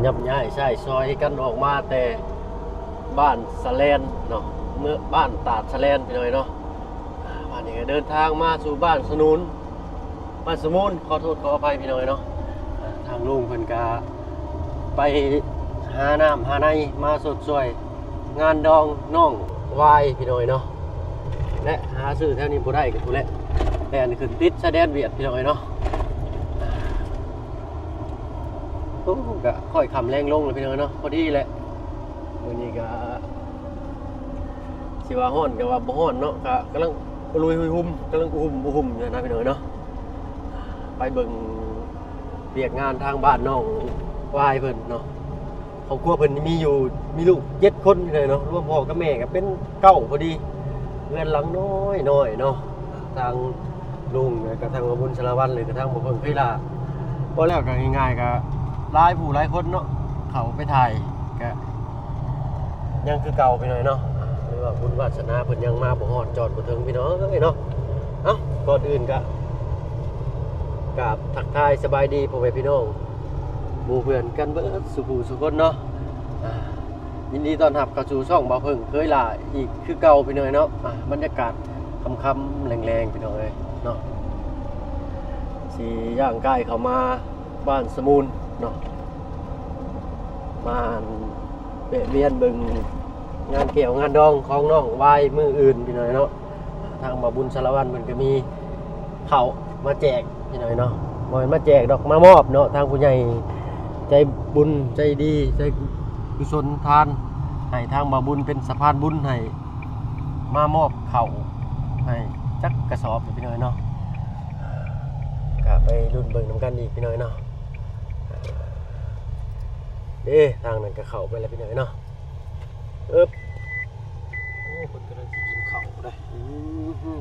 ยับย้ายใช่ซอยกันออกมาแต่บ้านสะแลนเนาะเมื่อบ้านตาดสะแลนไปหน่อยเนาะบ้านนี้ก็เดินทางมาสู่บ้านสนุนบ้านสมุนขอโทษขออภัยพี่น้อยเนาะทางลุงเพิ่นก็ไปหาน้ำหาในมาสดสวยงานดองน้องวายพี่น้อยเนาะและหาซื้อแถวนี้บ่ได้ก็ทุเละแต่อันขึ้นติดชายแดนเวียดพี่น้อยเนาะก็ค่อยคำแรงลงเลยพี่น้อยเนาะพอดีแหละวันนี้ก็สิว่าฮ้อนก็ว่าบ่ฮ้อนเนาะก็กำลังลุยหุ่มกำลังหุ่มอยู่นะพี่น้อยเนาะไปเบิ่งเรียกงานทางบ้านน้องวายเพิ่นเนาะครอบครัวเพิ่นมีลูก7คนเลยเนาะรวมพ่อกับแม่ก็เป็น9พอดีเงินหลังน้อยเนาะทางลุงกับทางบุญชลวันหรือกับทางบ่เพิ่งพี่ล่ะพอแล้วก็ง่ายๆก็หลายผู้หลายคนเนาะเขาไปถ่ายก็ยังคือเก่าไปหน่อยเนาะหรือว่าบุญวาสนาเพิ่นยังมาบ่ฮอดจอดบ่ถึงพี่น้องเอ้ยเนาะเอ้าก่อนอื่นก็กับทักทายสบายดีพ่อแม่พี่น้องหมู่เพื่อนกันเบิดสุผู้สุคนเนาะยินดีต้อนรับเข้าสู่ช่องบ่เพิ่งเคยล่ะอีกคือเก่าพี่น้อยเนาะบรรยากาศค่ำๆแรงๆพี่น้องเอ้ยเนาะสิย่างใกล้เข้ามาบ้านสมุนเนาะมาเวียนเบิ่งงานเกี่ยวงานดองของน้องวายมืออื่นพี่น้อยเนาะทางบ่บุญสารวัตรมันก็มีข้าวมาแจกพี่น้อยเนาะบ่มาแจกดอกมามอบเนาะทางผู้ใหญ่ใจบุญใจดีใจกุศลทานให้ทางบ่บุญเป็นสะพานบุญให้มามอบข้าวให้จักกระสอบพี่น้อยเนาะก็ไปรุ่นเบิ่งนำกันอีกพี่น้อยเนาะทางนั้นก็เข้าไปแล้วพี่น้อยเนาะโอ้คนกำลังกินข้าวได้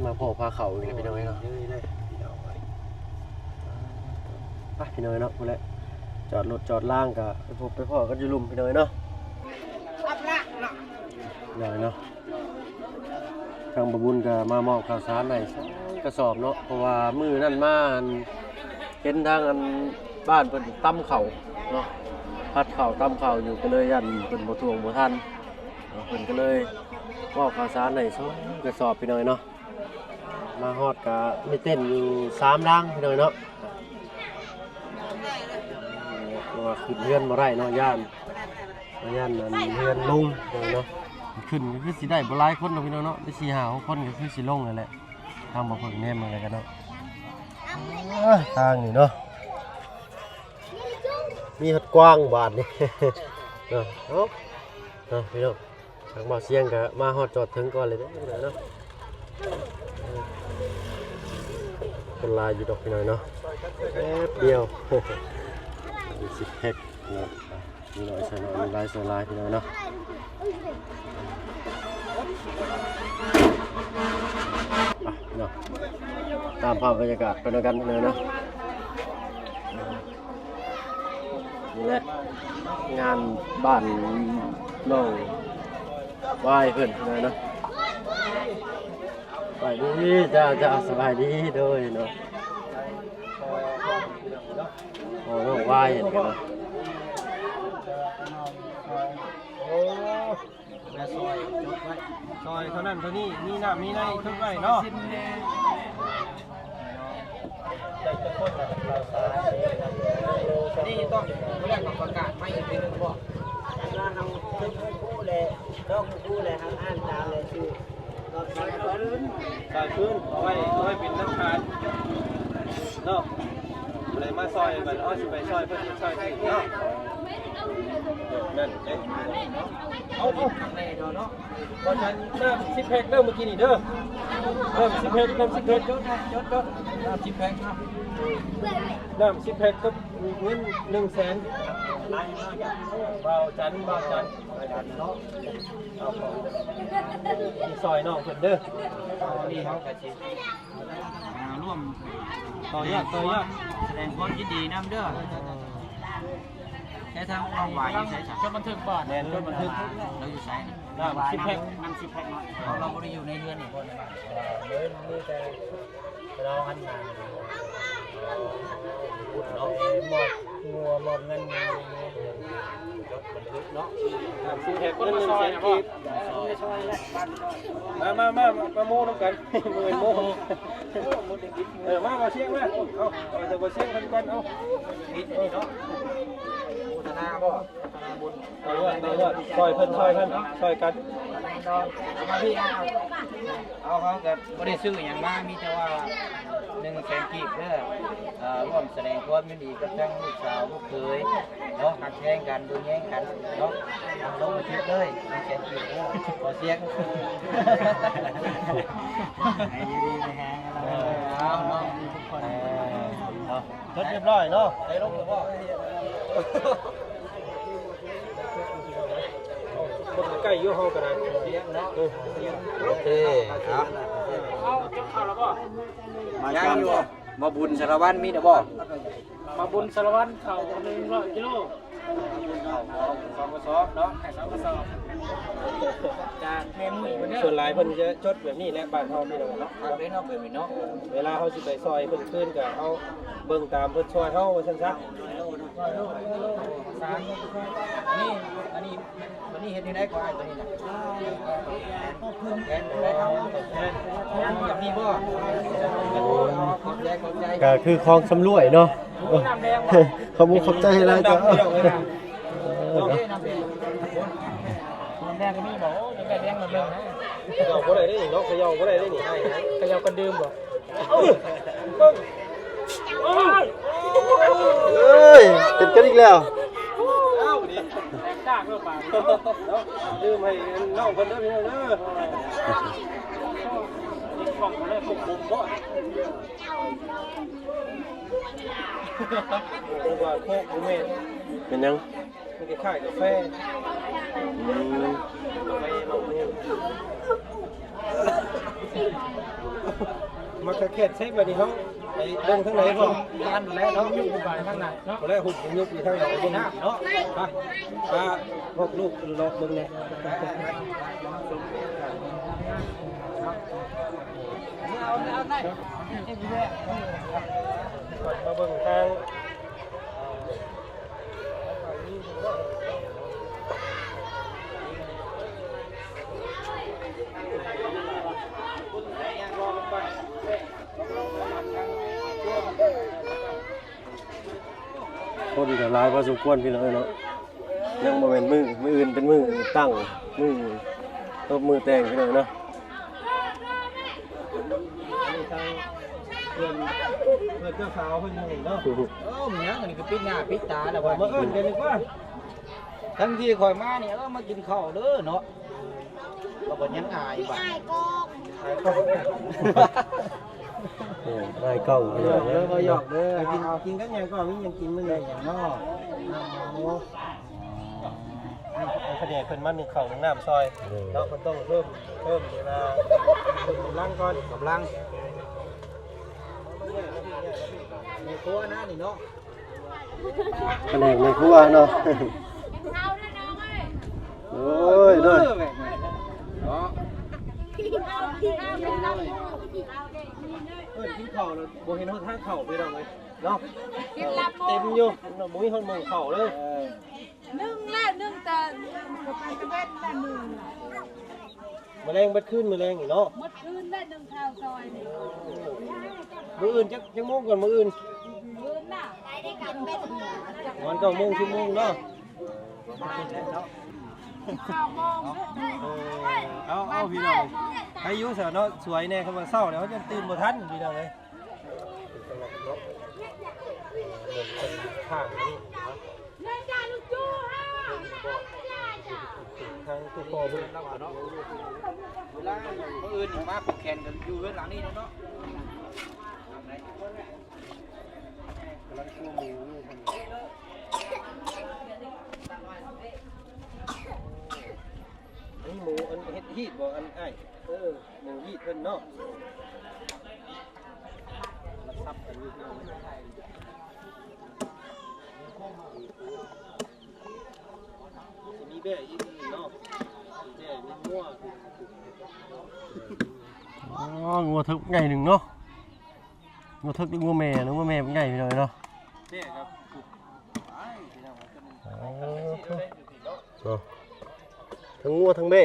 มาพ่อพาเข้าอีกแล้วพี่น้อยเนาะไปพี่น้อยเนาะพูดแล้วจอดรถจอดล่างก็ไปพบไปพ่อกันอยู่ลุมพี่น้อยเนาะน้อยเนาะทางบบุญก็มามอบข้าวสารในกระสอบเนาะเพราะว่ามือนั่นมาเห็นทางอันบ้านเพิ่นตำเข่าเนาะพัดเข่าตำเข่าอยู่ก็เลยยันเพิ่นบ่ทวงบ่ทันเพิ่นก็เลยมอบข้าวสารใน2กระสอบพี่น้อยเนาะมาฮอดก็มีเต้นอยู่3รังพี่น้อยเนาะว่าขึ้นเฮือนบ่ได้เนาะย่านนั่นเฮือนลุงเนาะขึ้นก็คือสิได้บ่หลายคนเนาะพี่น้องเนาะได้4-5 6คนก็คือสิลงนั่นแหละทางบ่เพิ่งแนมอะไรกันเนาะทางนี่เนาะมีหัดกว้างบาดนี่เนาะพี่น้องทางบ่เสียงก็มาฮอดจอดถึงก่อนเลยเด้อเนาะคนลายอยู่ดอกพี่น้อยเนาะแป๊บเดียว10แพ็คเนาะมีน้อยใส่น้อยมีลายใส่ลายพี่น้อยเนาะเนาะตามภาพบรรยากาศไปด้วยกันเลยเนาะนี่แหละงานบ้านน้องวายเพิ่นเลยเนาะสบายดีจ้าสบายดีด้วยเนาะโอ้น้องวายเห็นกันเนาะซอยเท่านั้นเท่านี้มีน้ำมีในทุกไร่เนาะนี่ต้องเรียกกับประกาศไม่อีกทีนึงบ่เราทำตึ้งคู่เลยต้องคู่เลยทำอ่านตามเลยคือเราใส่ขึ้นเอาไว้เป็นน้ำทานเนาะอะไรมาซอยมันอ้อสิไปซอยเพื่อที่ซอยถึงเนาะนั่นเอ๊ะเอาเนาะเพราะฉะนั้นเริ่ม10แพ็คเริ่มเมื่อกี้นี่เด้อเริ่ม10แพ็คจดน้ำ10แพ็คครับน้ำ10แพ็คก็เงิน100,000เบาจันเนาะมีซอยน้องเพิ่นเด้อนี่เฮากะสิร่วมต่อยอดแสดงความยินดีนำเด้อใช้ทางออนไลน์ใช้จดบันทึกก่อนจดบันทึกเราอยู่ใช้น้ำ10แพ็คน้ำ10แพ็คเนาะเราไม่ได้อยู่ในเรือนนี่คนเลยมีแต่เราหันหน้าพูดเนาะ งัวมอบเงินรถบรรทุกเนาะซื้อแขกคนมาซอยนะพ่อมาโม่น้ำกันโม่มาเชียงมาเอาแต่บ่เชียงกันก่อนเอานิดนี่เนาะพัฒนาบ่พัฒนาบุญเอาด้วยซอยเพิ่นซอยกันมาพี่เอาเขาก็บ่ได้ซื้อหยังมามีแต่ว่า100,000 กีบเด้อร่วมแสดงความยินดีกับทั้งลูกสาวลูกเขยเนาะหักแย่งกันดูแย่งกันเนาะลงมาทิพย์เลย100,000 กีบเด้อขอเสียงให้ดีๆนะฮะเอาเนาะทุกคนเนาะจดเรียบร้อยเนาะได้ลงแล้วบ่คนใกล้อยู่เฮากันนะเสียงเนาะโอเคครับเอาจบข่าวแล้วบ่มายังอยู่มาบุญสารวัตรมีเด้อบ่มาบุญสารวัตรเข้า100 กิโล2 กระสอบเนาะให้2 กระสอบจากแม่มุ้ยส่วนหลายเพิ่นจะจดแบบนี้แหละบ้านเฮาพี่น้องเนาะครับเนาะเป็นเนาะเวลาเฮาสิไปซอยเพิ่นคืนก็เอาเบิ่งตามเพิ่นซอยเฮาว่าซั่นซะนี่อันนี้เฮ็ดได้กว่าตัวนี้น่ะแกนได้เอาแบบนี้บ่ขอบใจ ก็คือคลองสำรวยเนาะขอบคุณขอบใจให้แล้วจ้ะ น้ำแดงก็มีบ่น้ำแดงมันเบิ่งนะเขย่าบ่ได้เนาะเขย่าบ่ได้นี่ให้เขย่ากันดื่มบ่เอ้ยเป็นกันอีกแล้ว เอ้าดิจ้างเด้อป่าเนาะดื่มให้น้องเพิ่นเด้อพี่น้องเด้อนี่ของบ่ได้ควบคุมบ่เป็นว่าโคกบ่แม่น เป็นยัง มันคล้ายๆกาแฟมาแค่ใช้บัดนี้เฮาไปเบิ่งทางไหนบ่ร้านแล้วเนาะอยู่บ้านข้างหน้าเนาะแล้วหุบยุบอยู่ทางไหนบ่น้าเนาะไปพวกลูกรอเบิ่งแน่เอาได้มาเบิ่งทางคนก็หลายพอสมควรพี่น้องเนาะยังบ่แม่นมืออื่นเป็นมือตั้งมือตบมือแต่งพี่น้องเนาะ เพื่อนเจ้าสาวเพิ่นอยู่เนาะมันยังอันนี้ก็ปิดหน้าปิดตาแล้วว่ามาเอิ้นกันดีกว่าทั้งที่ข่อยมาเนี่ยมากินข้าวเด้อเนาะก็บ่ยังอายบัดอายกองได้กล้องพี่น้องเนาะ บ่หยอกเด้อกินกันหยังก็มีหยังกินมื้อใดหยังเนาะเอาคะแนนเพิ่นมา1ข้าว1น้ำซอยเนาะเพิ่นต้องเพิ่มเวลาเพิ่มกำลังก่อนกำลังในครัวนะนี่เนาะ แผนกในครัวเนาะโอ้ยด้วย กินข้าวแล้วบ่เห็นทางเข้าไปดอกเลยเนาะเต็มอยู่บ่มีคนมองเข้าเลยนึ่งแต่ไปตะเวนแต่หนึ่ง แมลงบัดขึ้นแมลงอีกเนาะ มดคืนได้หนึ่งข้าวซอยนี่ มื้ออื่นจักโมงก่อนมื้ออื่น คืนน่ะได้กันเป็น วัน9 โมง 10 โมงเนาะ ข้าวมอง เอาพี่น้องให้อยู่ซะเนาะสวยแน่คำว่าเช้าแล้วเขาจะตื่นบ่ทันพี่น้องเอ้ยข้างนี้ เล่นจาลูกจู้ฮะ ทางตู้คอเพิ่นเนาะเวลามื้ออื่นมาผูกแขนกันอยู่เฮือนหลังนี้เนาะกำลังคั่วหมูอยู่อันหมูอันเฮ็ดฮีดบ่อันอ้ายหมูฮีดเพิ่นเนาะรับทรัพย์กันอยู่สิมีแบ่อีกเนาะแบ่มีงัว อ๋องัวทึกใหญ่หนึ่งเนาะงัวทึกงัวแม่นะงัวแม่เป็นใหญ่ไปหน่อยเนาะ แบ่ครับ เนาะทั้งงัวทั้งแม่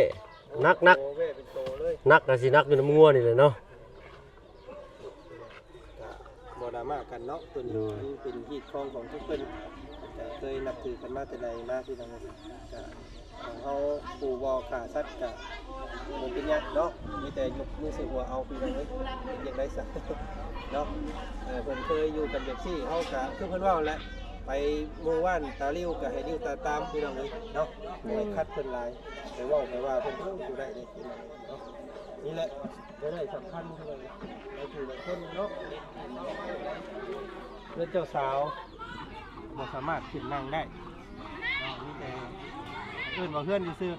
นัก โอ้เว้เป็นโตเลย นักนะสินักอยู่น้ำงัวนี่เลยเนาะ บ่ดราม่ากันเนาะตัวนี้มันเป็นฮีตคองของทุกคนแต่เคยนับถือกันมาแต่ใดมาที่ทางนี้ก็ของเขาปู่บ่ขาสัตว์ก็บ่เป็นหยังเนาะมีแต่ยกมือใส่หัวเอาพี่น้องเอ้ยอยากได้ซะเนาะเพิ่นเคยอยู่กันแบบซี่เฮาก็คือเพิ่นว่าแหละไปหมู่บ้านตาลิ้วก็ให้ลิ้วตาตามพี่น้องเอ้ยเนาะไปคัดเพิ่นหลายไปเว้าไปว่าเพิ่นอยู่ได้เด้พี่น้องเนาะนี่แหละบ่ได้สำคัญเท่าไหร่เราอยู่ในคนเนาะเพื่อนเจ้าสาวบ่สามารถขึ้นนั่งได้เนาะมีแต่เพื่อนบ่เพื่อนซื่อ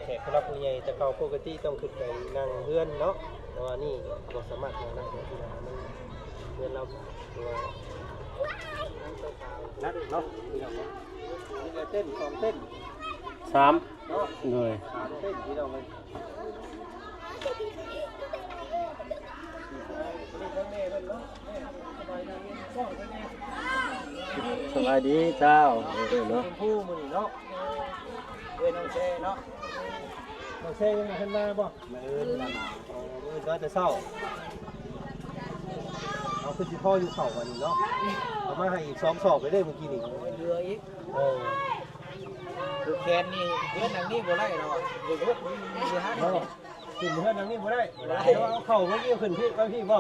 แขกรับผู้ใหญ่แต่เขาปกติต้องขึ้นไปนั่งเพื่อนเนาะแต่ว่านี่บ่สามารถนั่งได้ที่นั่นมันเพื่อนเราตัวนักเนาะพี่น้องเนาะนี่ก็เต้น2เต้น 3 เนาะ เลย 3เต้นพี่น้องเอ้ยสบายดีเจ้าเนาะ ชมพู่มือเนาะเว้ยน้องเช่เนาะน้องเช่ยังมาขึ้นมาบ่มือละมามือก็จะเศร้าเอาขึ้นที่พ่ออยู่เข่าวันนี้เนาะเอามาให้อีก2 ศอกไปได้เมื่อกี้นี่เรืออีกคือแคนนี่เพื่อนทางนี้บ่ได้เนาะเพื่อนมีฮัทเนาะขึ้นเพื่อนทางนี้บ่ได้เดี๋ยวเอาเข่าเมื่อกี้ขึ้นพี่พี่บ่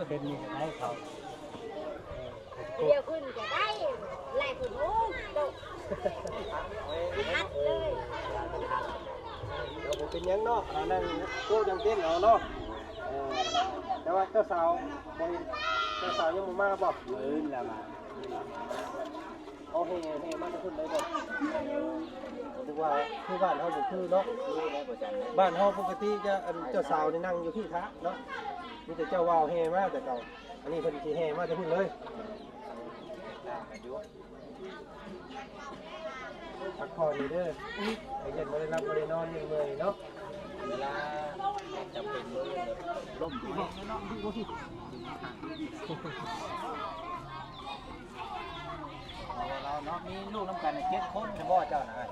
เป็นนี่ให้เขา เดี๋ยวขึ้นจะได้แหลกขึ้นโอ้ตกฮัดเลย เราเป็นยังเนาะนั่งโต๊ะยังเต้นเอาเนาะแต่ว่าเจ้าสาวบ่เห็นเจ้าสาวยังบ่มาบ่ละมาเอาเฮมาจะขึ้นได้บ่ถือว่าคือบ้านเฮาบ่คือเนาะบ้านเฮาปกติจะเจ้าสาวนี่นั่งอยู่ที่ท้าเนาะมีแต่เจ้าว่าวเฮมาแต่เก่าอันนี้เพิ่นสิเฮมาจะขึ้นเลยพักผ่อนนี่เด้อไอ้เย็นบ่ได้รับบ่ได้นอนยังเมื่อยเนาะเวลาจำเป็นล้มที่เนาะเราเนาะมีลูกน้ำกัน7 คนเฉพาะเจ้านะ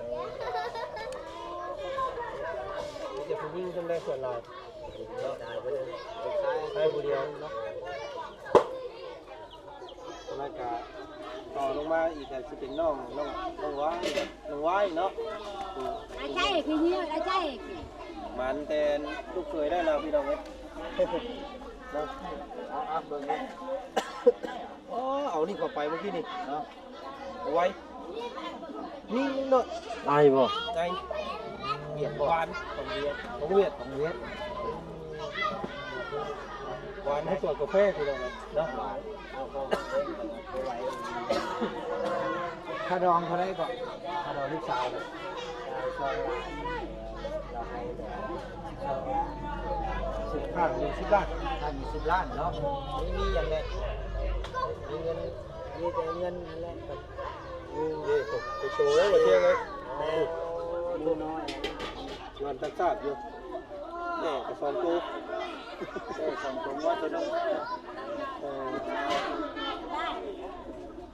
มีแต่ผู้หญิงจำได้ส่วนหลายเนาะได้ไปเลยใช้ผู้เดียวเนาะแล้วก็ต่อลงมาอีกก็จะเป็นน้องว้ายเนาะ อาใช่คือเนี้ยอาใช่ มันแต่ลูกเคยได้แล้วพี่น้องเอ้ยเนาะเอาเบิ่งนี่อ๋อเอานี่เข้าไปเมื่อกี้นี่เนาะเอาไว้นี่เนาะ ได้บ่ ไงเวียดหวานของเวียดหวานให้ตัวกาแฟพี่น้องเอ้ยเนาะเอาเข้าไปไว้ค่าดองเท่าไหร่ก่อนค่าดองลูกสาวเลยซอยเราให้10 ล้านเงิน10 ล้านถ้ามี10 ล้านเนาะมีอย่างไรมีเงินมีแต่เงินนั่นแหละไปโชว์แล้วมาเที่ยงเลยดูน้อยเงินตักซาดอยู่แม่กับ2 ตัว2 ตัวว่าตัวนึง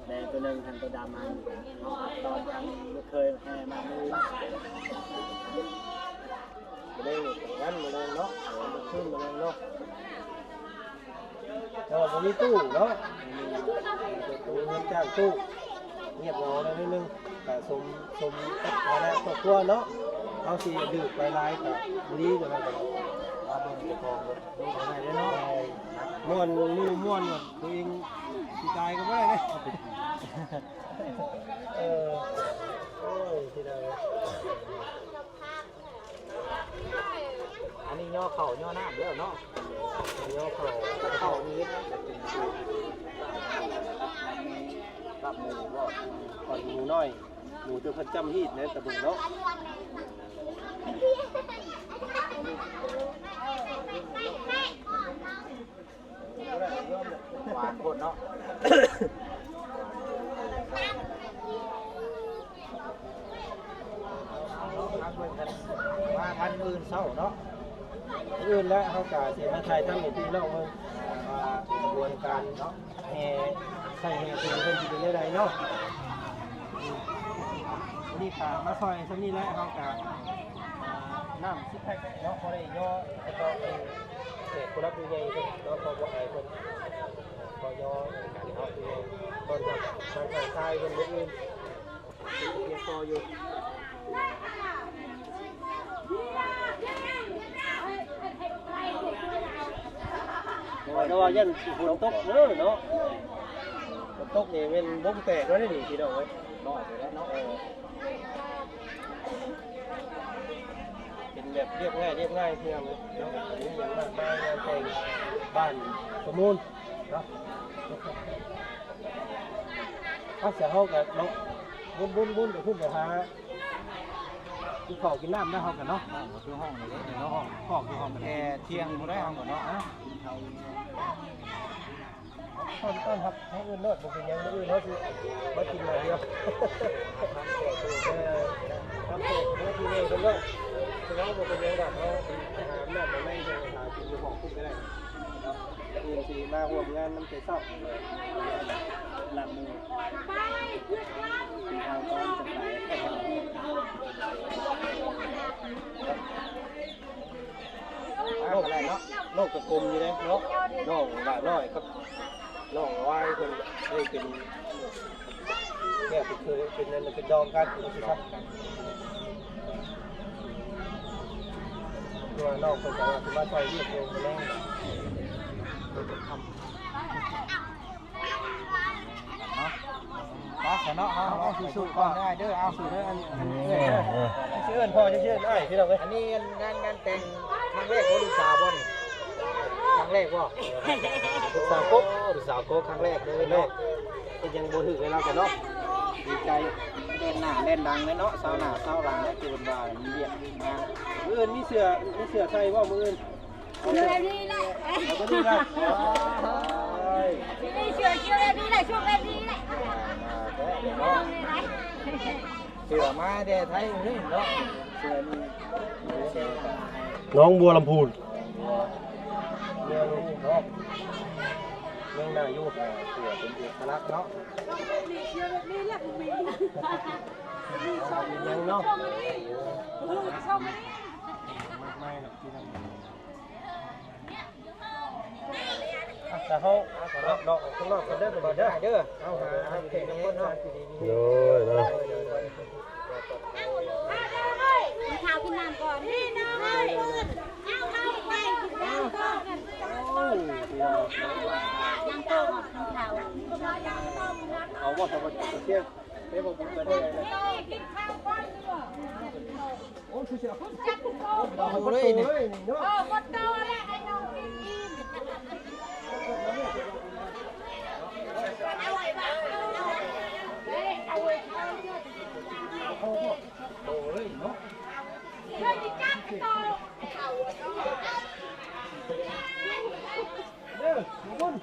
แดงตัวนึงทันตัวดำมันตอนยังไม่เคยแห่มามือมาได้งั้นมาเลยเนาะมาขึ้นมาเลยเนาะแล้วผมมีตู้เนาะตู้เงินจ้างตู้เงียบเหงาเลยนิดนึงแต่สมฐานะครอบครัวเนาะเอาสิดื้อไปลายกับดีกันแล้วกันมาเป็นเจ้าของรถดูอะไรได้เนาะม่วนม่วนตัวเองสิตายก็ไม่ได้เลยโอ้ยที่ใดอันนี้ย่อเข่าย่อหน้าแล้วเนาะย่อเข่านี้กับหมูบ่ก่อนหมูน้อยหมูตัวพันจำฮีดเนี่ยแต่บุญเนาะหวานโคตรเนาะมาทันอื่นเศร้าเนาะอื่นแล้วเขากะเสียมาไทยทั้งหมดที่เราเมือง บวนการเนาะแห่ใส่แห่เป็นคนที่เป็นได้เนาะนี่ค่ะมาซอยซะนี่แหละเฮากะน้ำ10แพ็คเนาะพอได้ย่อแล้วก็ผู้รับผู้ใหญ่เพิ่นเนาะพอบ่อายเพิ่นก็ย่อในการเนาะผู้ใหญ่ต้นรับทางการทรายเพิ่นบ่อื่นเรียนพออยู่แต่ว่ายันฝนตกเด้อเนาะฝนตกนี่เป็นบ่งแตกแล้วนี่พี่น้องเอ้ยน้อยไปแล้วเนาะเป็นแบบเรียบง่ายเพียงเลยเนาะอันนี้ยังมากมายงานแต่งบ้านสมุนเนาะเอาเสียเฮากับเนาะบุญไปขึ้นไปหากินข้าวกินน้ำได้เฮากันเนาะคือห้องเลยเนาะห้องคือห้องแค่เที่ยงบ่ได้ห้องก่อนเนาะต้นครับให้อื่นโลดบ่เป็นหยังอื่นเฮาสิบ่กินมาเดียวครับเมื่อกี้นี่เพิ่นก็คือเฮาบ่เป็นหยังดอกเฮาหาน้ำไม่ได้หากินอยู่ห้องคุกก็ได้ครับอื่นสิมาร่วมงานนำแต่เช้าลำมือเอาต้นจะไปโลกกระกลมอยู่เลยเนาะน้องหลาน้อยครับน้องวายคนได้เป็นแก่เคยเป็นนั่นเป็นดองกันนะครับตัวน้องคนจะมาใส่เรียกเองมาแรงเนาะเอาสู้ๆก่อนได้เด้อเอาสู้เด้ออันนี้ชื่อพ่อชื่อไอ้พี่น้องเอ้ยอันนี้งานแต่งครั้งแรกของลูกสาวบ่นี่ครั้งแรกบ่ลูกสาวโก๊กครั้งแรกเลยเนาะก็ยังบ่ถึงเลยเราแต่เนาะดีใจเล่นหน้าเล่นดังเลยเนาะเศร้าหน้าเศร้าหลังแล้วคือว่ามีเรียกมามื้ออื่นมีเสื้อใส่บ่มื้ออื่นเชื่อแบบนี้แหละ เอาไปดูกันนี่เชื่อแบบนี้แหละช่วงแบบนี้แหละเสือมาเดไทยนี่เนาะเสือนี่ น้องบัวลำพูน เรือลูกเนาะเรื่องน่าอยู่เสือเป็นเอกลักษณ์เนาะเชื่อแบบนี้แหละมียังเนาะชอบไหมไม่หรอกที่นั่นแต่เขาดอกข้างนอกก็ได้ก็ได้เด้อเอาหาเก่งคนเนาะโอ้ยเนาะ มีข้าวกินน้ำก่อนนี่น้อยเอาเข้าไปกินน้ำก่อนน้ำโต้ของข้าวเอาว่าสวัสดีเที่ยงเดี๋ยวผมจะได้กินข้าวก่อน โอ้เสียคน จับโต เอาเลยนี่เนาะ คนโตแหละให้น้องกินโอ้ยเนาะเฮ้ยจับโตเด้อคุณ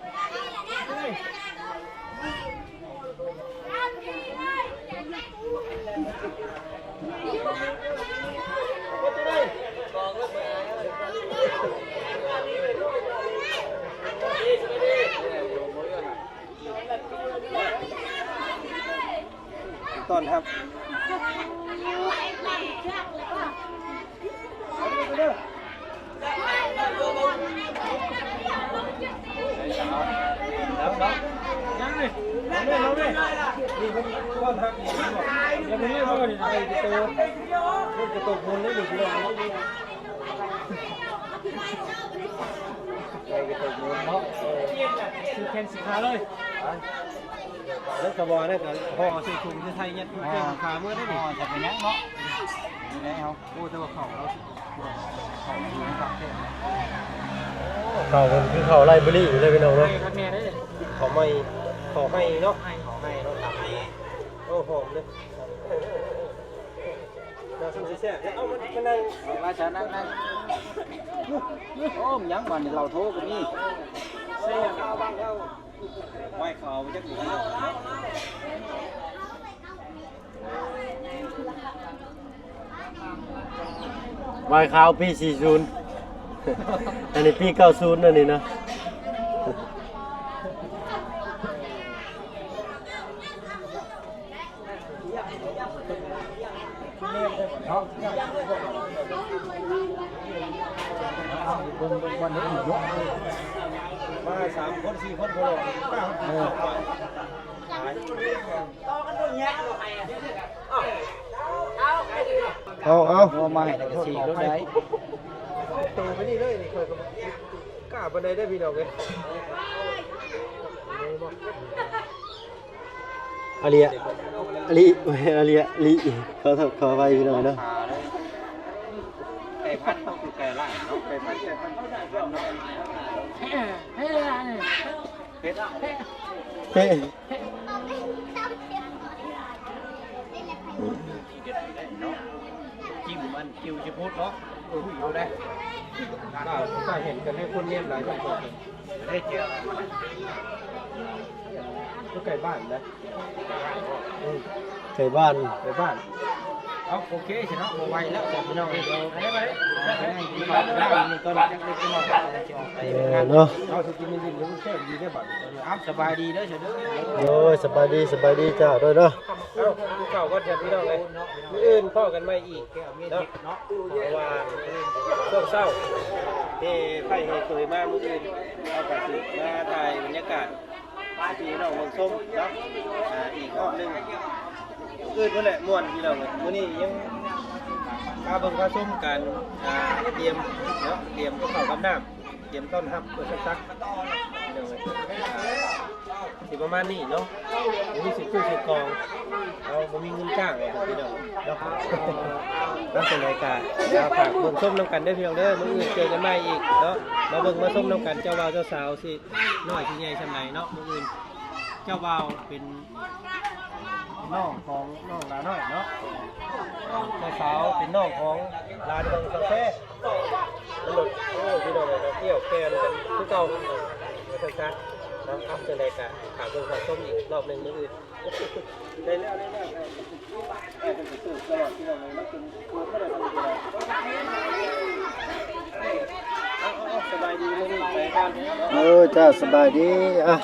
ต้นครับเราเนี่ยนี่ผมก้อนครับยังไม่รู้ว่านี่อะไรจะโตมันจะตกคนได้หรือเปล่าอะไรจะตกคนเนาะคือแข่งสินค้าเลยแล้วกระบอกนั่นก็ห่อใส่ถุงจะไทยยัดถุงเก่งขาเมื่อได้ดิจะเป็นยังเนาะนี่ไงเขาโอ้แต่ว่าเขาอยู่ในปากเท่เขาเป็นคือเขาไล่บุรีอยู่เลยพี่น้องเนาะเขาไม่เนาะให้เราทำโอ้โหเลยเราทำซีแซ่บเอามันนั่งมาช้านั่งโอ้มยังวันเราโทรกันนี่เสียเอาบ้างเอาไหวเขาจะอยู่วายขาวปี40อันนี้ปี90นั่นนี่นะ 3คน4คนพอเอามาให้ก็4รถได้ตัวไปนี่เลยนี่ค่อยก็กล้าปานใดได้พี่น้องเอ้ย อาเลียขอไปพี่น้องเนาะ ไก่พัดต้องไก่ล่างเนาะไก่พัดเนาะเฮ็ด เฮ้ย จิ้มมันคิวจะพูดเนาะผู้หญิงได้ก็เห็นกันให้คนเนียนหลายคนได้เจอก็ไก่บ้านนะ ไก่บ้าน ไก่บ้านเอาโอเคสิเนาะบ่ไหวแล้วจับพี่น้องเดี๋ยวไปให้กินข้าวแล้วนี่ก็จะได้กินหน่อยจะออกไปงานเอาสิกินนี่มันแซ่บดีได้บัดอ้ำสบายดีเด้อเฉยเด้อ โอ้ยสบายดีจ้าด้วยเนาะ เอ้ากินข้าวก็จะพี่น้องเลยมื้ออื่นพ่อกันไม่อีกเนาะเพราะว่าช่วงเช้าที่ไฟให้เคยมามื้ออื่นเอาไปสิมาถ่ายบรรยากาศพี่น้องเมืองส้มเนาะอีกรอบนึงอื่นนั่นแหละม่วนพี่น้องมื้อนี้ยังพาเบิ่งพาชมกันเตรียมเนาะเตรียมข้าวกับน้ำเตรียมต้อนรับเพื่อสักพี่น้องสิประมาณนี้เนาะมีสิกู้สิกองเราบ่มีเงินจ้างเลยพี่น้องเนาะรับเป็นรายการฝากเบิ่งส้มน้ำกันได้พี่น้องเด้อมื้ออื่นเจอกันใหม่อีกเนาะมาเบิ่งมาส้มน้ำกันเจ้าบ่าวเจ้าสาวสิน้อยสิใหญ่ซำไหนเนาะมื้ออื่นเจ้าบ่าวเป็นน้องของน้องลาน้อยเนาะเจ้าสาวเป็นน้องของลาดงกาแฟมันหลดโอ้พี่น้องเราเที่ยวแกนกันทุกเก่าชัดๆแล้วครับเป็นรายการถามเรื่องความส้มอีกรอบหนึ่งมื้ออื่นได้แล้วเป็นสุดตลอดที่เราเลยแล้วเป็นตัวเท่าไหร่เอาสบายดีมื้อนี้ไปบ้าน จ้าสบายดีอ่ะ